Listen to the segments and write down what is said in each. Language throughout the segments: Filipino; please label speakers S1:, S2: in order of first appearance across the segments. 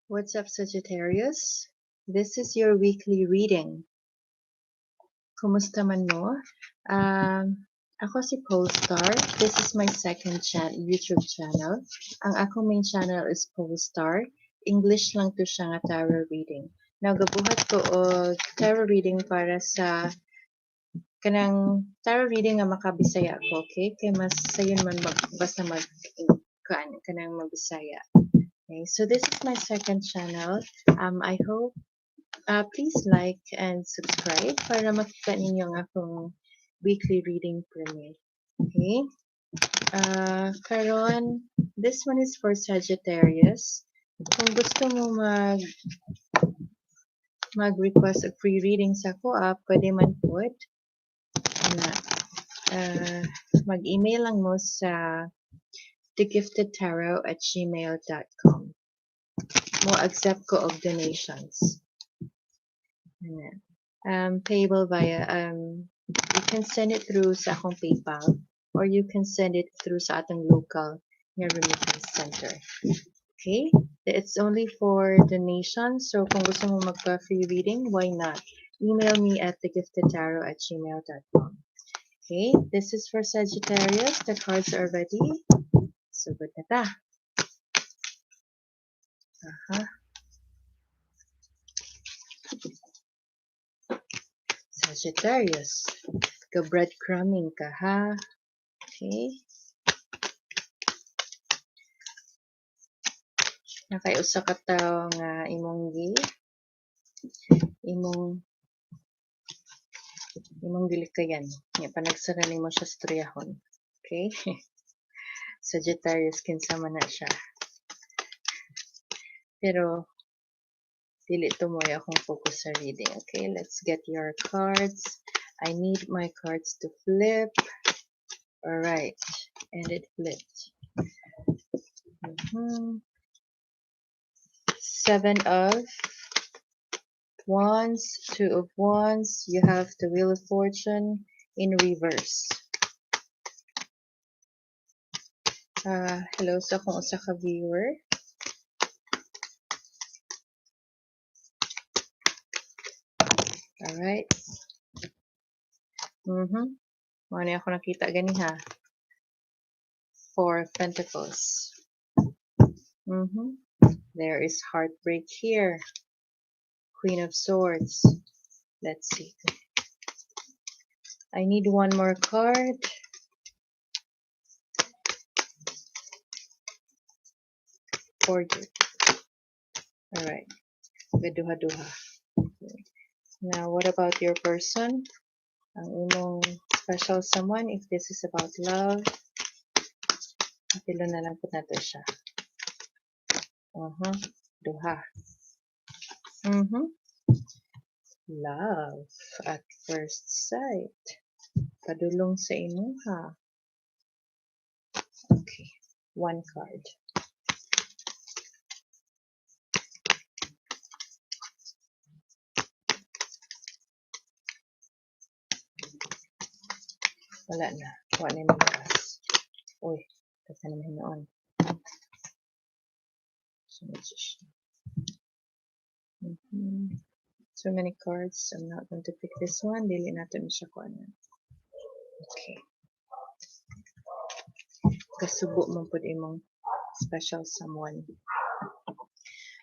S1: What's up, Sagittarius? This is your weekly reading. Kumusta man mo? Ako si Polestar. This is my second YouTube channel. Ang akong main channel is Polestar. English lang to siya nga tarot reading. Now, gabuhat ko og tarot reading para sa kanang tarot reading nga makabisaya ko, okay? Kay mas sayon man basta kanang magbisaya. Okay, so this is my second channel. I hope please like and subscribe para makita ninyo ang akong weekly reading premiere. Okay? Karon, this one is for Sagittarius. Kung gusto mo mag-request of free reading sa ko, pwede man po. Mag-email lang mo sa thegiftedtarot@gmail.com. Mo accept ko of donations. Payable via you can send it through sa akong PayPal or you can send it through sa atong local remittance center. Okay? It's only for donations, so kung gusto mo magpa-free reading, why not? Email me at thegiftedtarot@gmail.com. Okay? This is for Sagittarius. The cards are ready. So, good na ta. Sagittarius. Ka-breadcrumbing ka, ha? Okay? Nakay-usa ka tawo nga imong gilikayan. Nga panagsara nimo siya storyahon. Okay? Sagittarius kinsa man na siya. Pero dili to mo akong focus sa reading. Okay? Let's get your cards. I need my cards to flip. Alright. And it flipped. Seven of Wands, Two of Wands. You have the Wheel of Fortune in reverse. Hello sa akong usa ka viewer. Alright. Ano ako nakita gani ha? Four of Pentacles. There is heartbreak here. Queen of Swords. Let's see. I need one more card. For you. Alright. Gaduha-duha. Okay. Now, what about your person? Ang imong special someone, if this is about love, pilo na lang po natin siya. Duha. Love at first sight. Padulong sa imuha. Okay. One card. Wala na. Wala na yung magas. Uy. Kasi naman noon. So many cards. I'm not going to pick this one. Dili natin siya ko ano. Okay. Kasubo mo po imong special someone.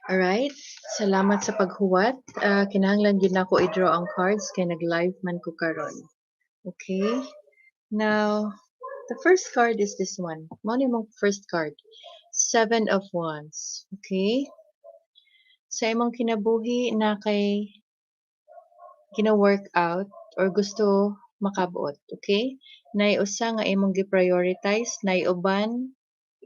S1: Alright. Salamat sa paghuwat. Kinahanglan din ako i-draw ang cards kay nag-live man ko karon. Okay. Now, the first card is this one. Mao ni mong first card. Seven of Wands. Okay. Sa imong kinabuhi na kay gina-work out or gusto makabuot. Okay. Nay usa nga imong gi-prioritize, nay uban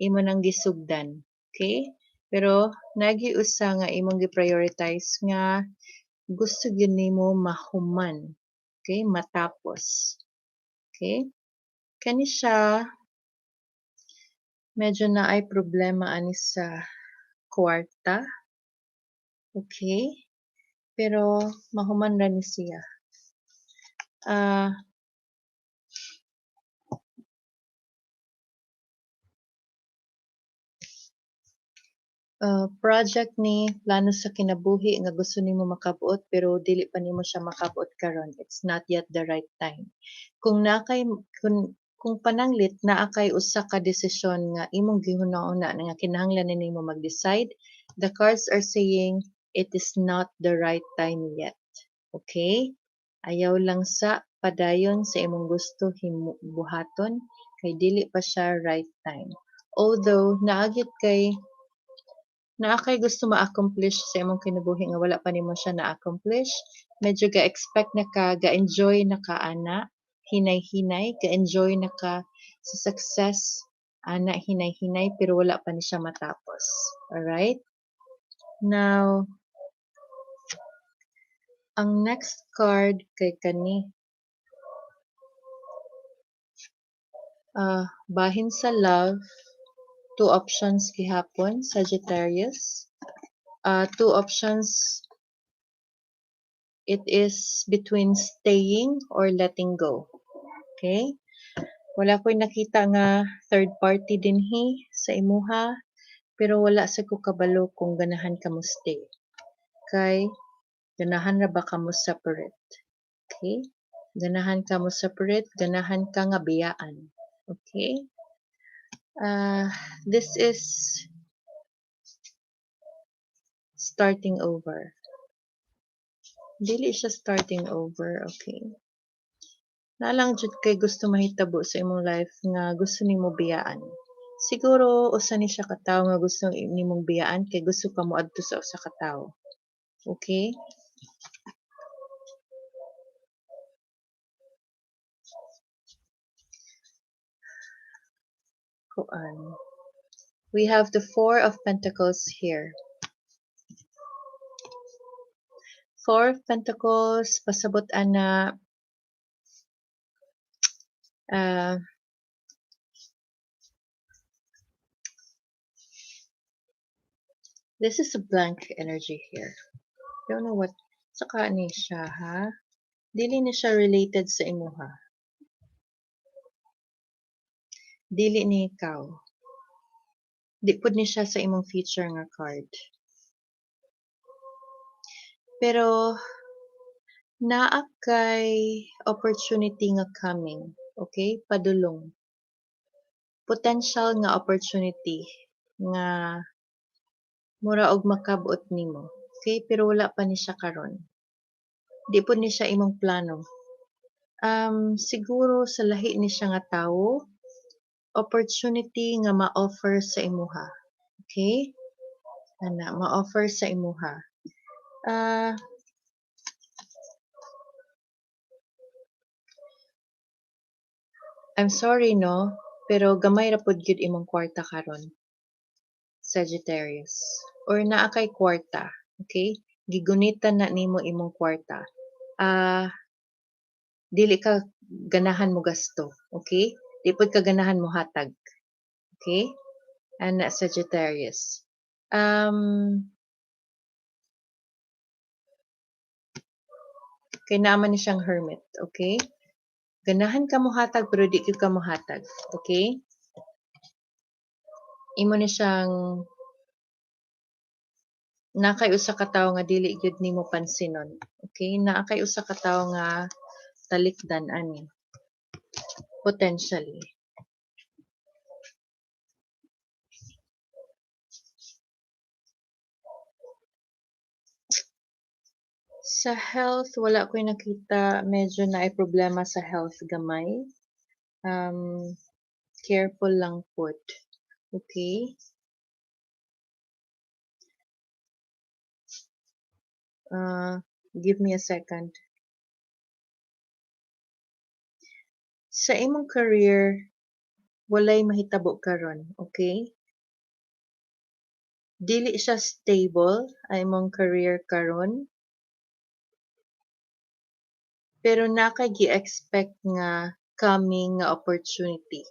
S1: imo nang gisugdan. Okay. Pero nagi usa nga imong gi-prioritize nga gusto gyud nimo mahuman. Okay, matapos. Okay? Kani siya medyo na ay problema ani sa kwarta. Okay? Pero mahuman ra ni siya. Project ni plano sa kinabuhi nga gusto nimo makabuot pero dili pa nimo siya makabuot karon. It's not yet the right time. Kung nakay kung pananglit naa kay usa ka desisyon nga imong gihuna-una nga kinahanglan na nimo mag-decide, the cards are saying it is not the right time yet. Okay? Ayaw lang sa padayon sa imong gusto buhaton kay dili pa siya right time. Although naagit kay gusto ma-accomplish sa imong kinabuhi nga wala pa nimo siya na-accomplish, medyo ga-expect na ka, ga-enjoy na ka ana, hinay-hinay, ga-enjoy na ka sa success, ana, hinay-hinay, pero wala pa ni siya matapos. Alright? Now, ang next card kay kani, bahin sa love, 2 options gihapon, Sagittarius. 2 options, it is between staying or letting go. Okay? Wala ko'y nakita nga third party dinhi sa imuha, pero wala sa ko kabalo kung ganahan ka mo stay. Kay, ganahan ra ba ka mo separate? Okay? Ganahan ka mo separate, ganahan ka nga biyaan. Okay? This is starting over. Dili siya starting over, okay? Nalang jud kay gusto mahitabo sa imong life nga gusto nimo biyaan. Siguro usa ni siya ka tawo nga gusto nimong biyaan kay gusto ka moadto sa usa ka tawo. Okay? Kuan. We have the 4 of Pentacles here. 4 of Pentacles, pasabot ana this is a blank energy here. Don't know what saka ni siya ha. Dili ni siya related sa imuha. Dili ni ikaw. Di pud ni siya sa imong future nga card. Pero naa kay opportunity nga coming, okay? Padulong. Potential nga opportunity nga mura og makabuot nimo. Okay, pero wala pa ni siya karon. Di pud ni siya imong plano. Siguro sa lahi ni siya nga tawo, opportunity nga ma-offer sa imuha. Okay? Ana, ma-offer sa imuha. I'm sorry no, pero gamay ra pud gyud imong kwarta karon. Sagittarius. Or naa kay kwarta, okay? Gigunitan na nimo imong kwarta. Dili ka ganahan mo gasto, okay? Di pud ka ganahan mo hatag. Okay? Ana Sagittarius. Kay naman ni siyang hermit, okay? Ganahan ka mo hatag pero di ka mo hatag, okay? Imo ni siyang nakay usa ka tawo nga dili gyud nimo pansinon. Okay? Naa kay usa ka tawo nga talikdan ani. Potentially. Sa health, wala ko'y nakita medyo na ay problema sa health gamay. Careful lang pud. Okay? Give me a second. Sa imong career, walay mahitabo karon, okay? Dili siya stable ang imong career karon. Pero nakay gi-expect nga coming nga opportunity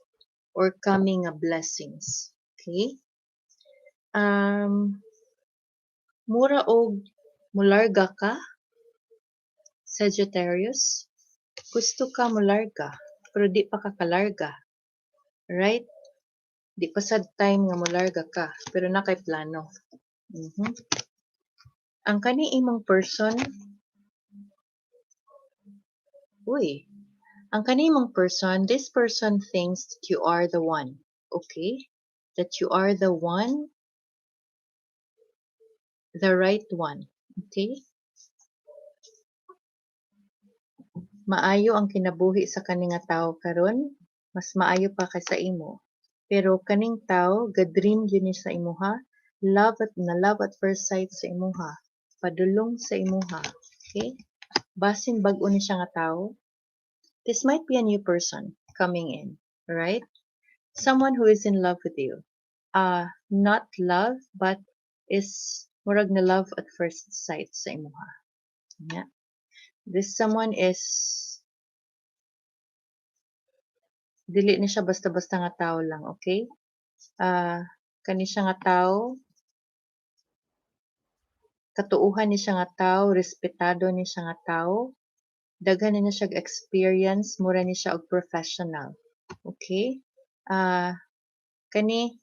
S1: or coming nga blessings. Okay? Mura og mularga ka, Sagittarius. Gusto ka mularga, pero di pa ka kalarga. Right? Di pa sad time nga mularga ka, pero nakay plano. Mhm. Ang kaniimong person, uy, ang kanimong person, this person thinks that you are the one. Okay? That you are the one, the right one. Okay? Maayo ang kinabuhi sa kani nga tawo karon, mas maayo pa kaysa imo. Pero kaning tawo, ga-dream gyud ni sa imuha, love at first sight sa imuha, padulong sa imuha. Okay? Basin bag-o ni siya nga tawo, this might be a new person coming in, right? Someone who is in love with you. Not love, but is murag na love at first sight sa imuha. Yeah. This someone is dili ni siya basta-basta nga tao lang, okay? Ah, kani siya nga tao, katuuhan ni siya nga tao, respetado ni siya nga tao, daghan ni siya experience, mura ni siya og professional. Okay? Ah, kani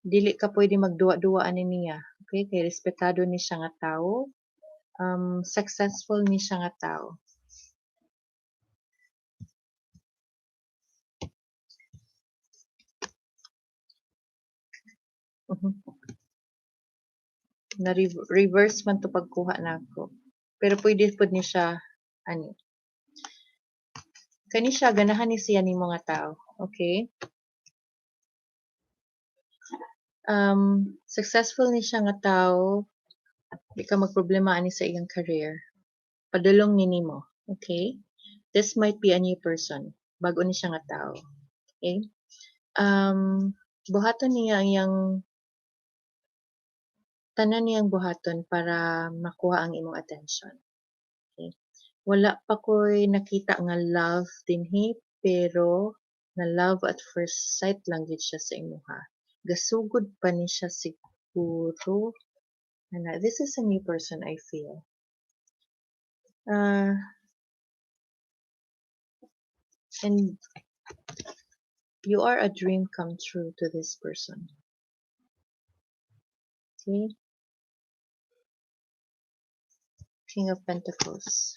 S1: dili ka pwede magduwa-duwa ani niya. Okay? Kay respetado ni siya nga tao, successful ni siya nga tao. Mhm. Na reverse man to pagkuha nako. Pero pwede pud ni siya ani. Kani siya ganahan ni siya nimo nga tao. Okay? Successful ni siya nga tao, di ka magproblema ani sa iyang career. Padulong ni nimo. Okay? This might be a new person. Bago ni siya nga tao. Okay? Buhaton niya ang iyang tanan niyang buhaton para makuha ang imong attention. Okay? Wala pa ko'y nakita nga love dinhi, pero na love at first sight lang gid siya sa imuha. Gasugod pa ni siya siguro. This is a new person I feel. Uh, and you are a dream come true to this person. Okay? King of Pentacles.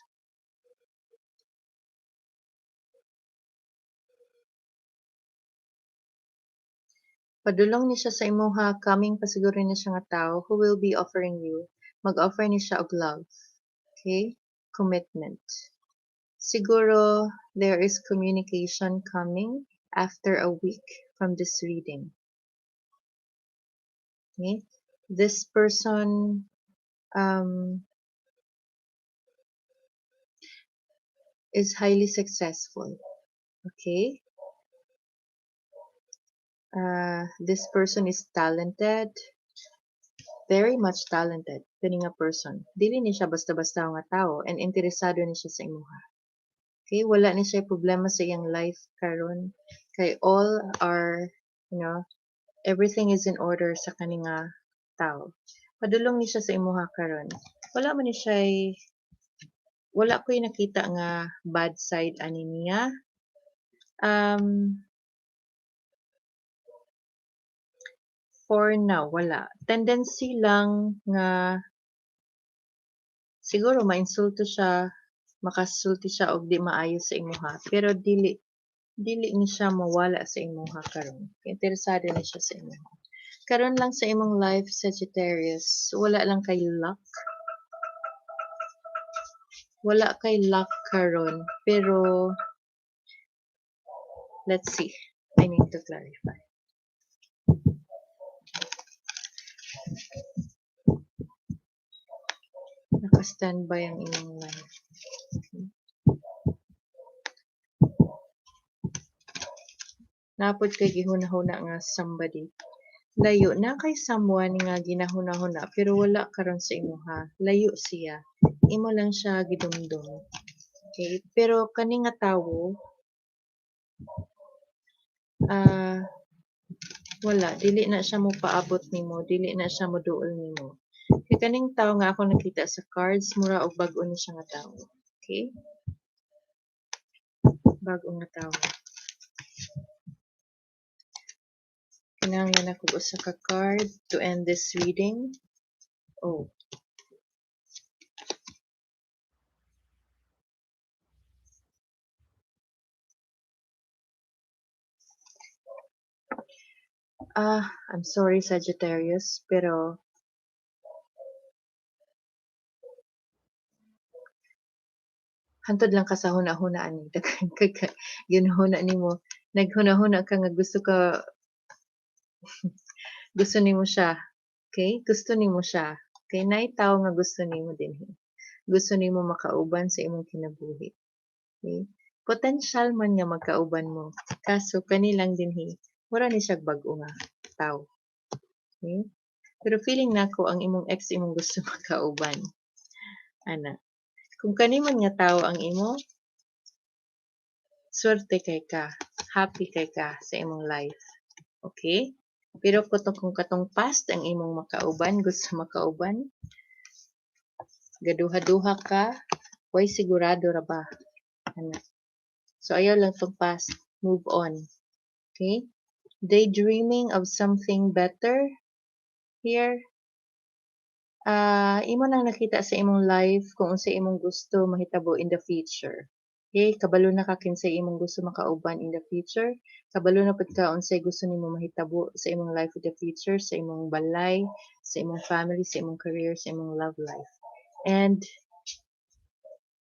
S1: Padulong ni siya sa imuha, coming pa siguro ni siya nga tao who will be offering you. Mag-offer ni siya og love. Okay? Commitment. Siguro there is communication coming after a week from this reading. Okay? This person is highly successful. Okay? This person is talented, very much talented, kani nga person. Dili ni siya basta-basta nga tao and interesado ni siya sa imuha. Okay, wala ni siya problema sa iyang life karon. Kay all are, everything is in order sa kani nga tao. Padulong ni siya sa imuha karon. Wala man ni siya, wala ko'y nakita nga bad side ani niya. For now, wala. Tendency lang nga siguro mainsulto siya, makasulti siya og di maayo sa imuha. Pero dili ni siya mawala sa imuha karon. Interesado ni siya sa imuha. Karon lang sa imong life, Sagittarius, wala lang kay luck. Wala kay luck karon, pero let's see. I need to clarify. Naka-standby ang imong life. Napod kay gihuna-huna nga somebody. Layo na kay someone nga ginahuna-huna pero wala karon sa imuha. Layo siya. Imo lang siya gidumdum. Okay? Pero kani nga tawo wala, dili na siya mo paabot nimo, dili na siya mo duol nimo. Kay kaning tawo nga ako nakita sa cards, mura og bag-o ni siya nga tawo. Okay? Bag-o nga tawo. Kinahanglan ako usa ka card to end this reading. Oh, I'm sorry, Sagittarius, pero hantod lang ka sa huna-hunaan ni. Daghan ka ginhuna nimo. Naghuna-huna ka nga gusto nimo siya. Okay? Gusto nimo siya. Okay? Naay tao nga gusto nimo dinhi. Gusto nimo makauban sa imong kinabuhi. Okay? Potential man nga magkauban mo. Kaso kani lang dinhi, mura ni siya bag-o nga tao. Okay? Pero feeling nako ang imong ex imong gusto makauban. Ana. Kung kani man nga tao ang imo, swerte kay ka. Happy kay ka sa imong life. Okay? Pero kung katong past ang imong makauban, gusto makauban, gaduha-duha ka, way sigurado ra ba? Ana. So ayaw lang tong past, move on. Okay? Daydreaming of something better here. Imo nang nakita sa imong life kung unsa imong gusto mahitabo in the future. Okay, kabalo na ka kinsay imong gusto makauban in the future. Kabalo na pud ka unsay gusto nimo mahitabo sa imong life in the future, sa imong balay, sa imong family, sa imong career, sa imong love life. And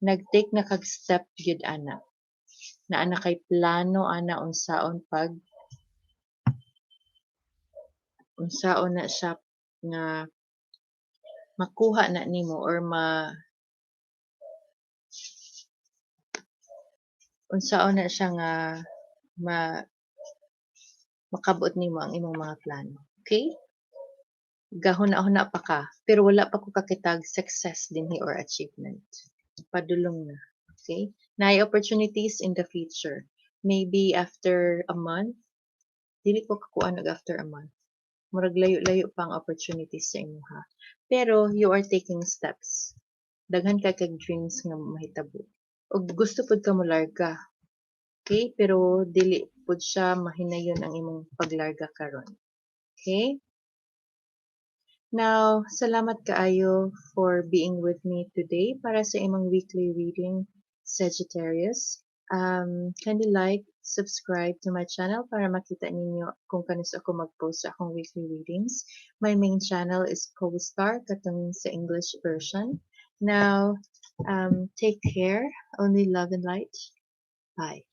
S1: nag-take na kag step gyud ana. Na ana kay plano ana unsaon na siya nga makuha na nimo or unsaon na siya nga ma makabot nimo ang imong mga plano. Okay? Gahuna-huna pa ka, pero wala pa ko kakitag success dinhi or achievement. Padulong na. Okay? Naay opportunities in the future. Maybe after a month, dili ko kakuan after a month. Murag layo-layo pa ang opportunities sa imo ha. Pero you are taking steps. Daghan ka kag dreams nga mahitabo. Og gusto pud ka molarga. Okay? Pero dili pud siya mahinayon ang imong paglarga karon. Okay? Now, salamat kaayo for being with me today para sa imong weekly reading, Sagittarius. Kindly like, subscribe to my channel para makita ninyo kung kanus ako mag-post sa akong weekly readings. My main channel is Co-Star, katong sa English version. Now, take care. Only love and light. Bye.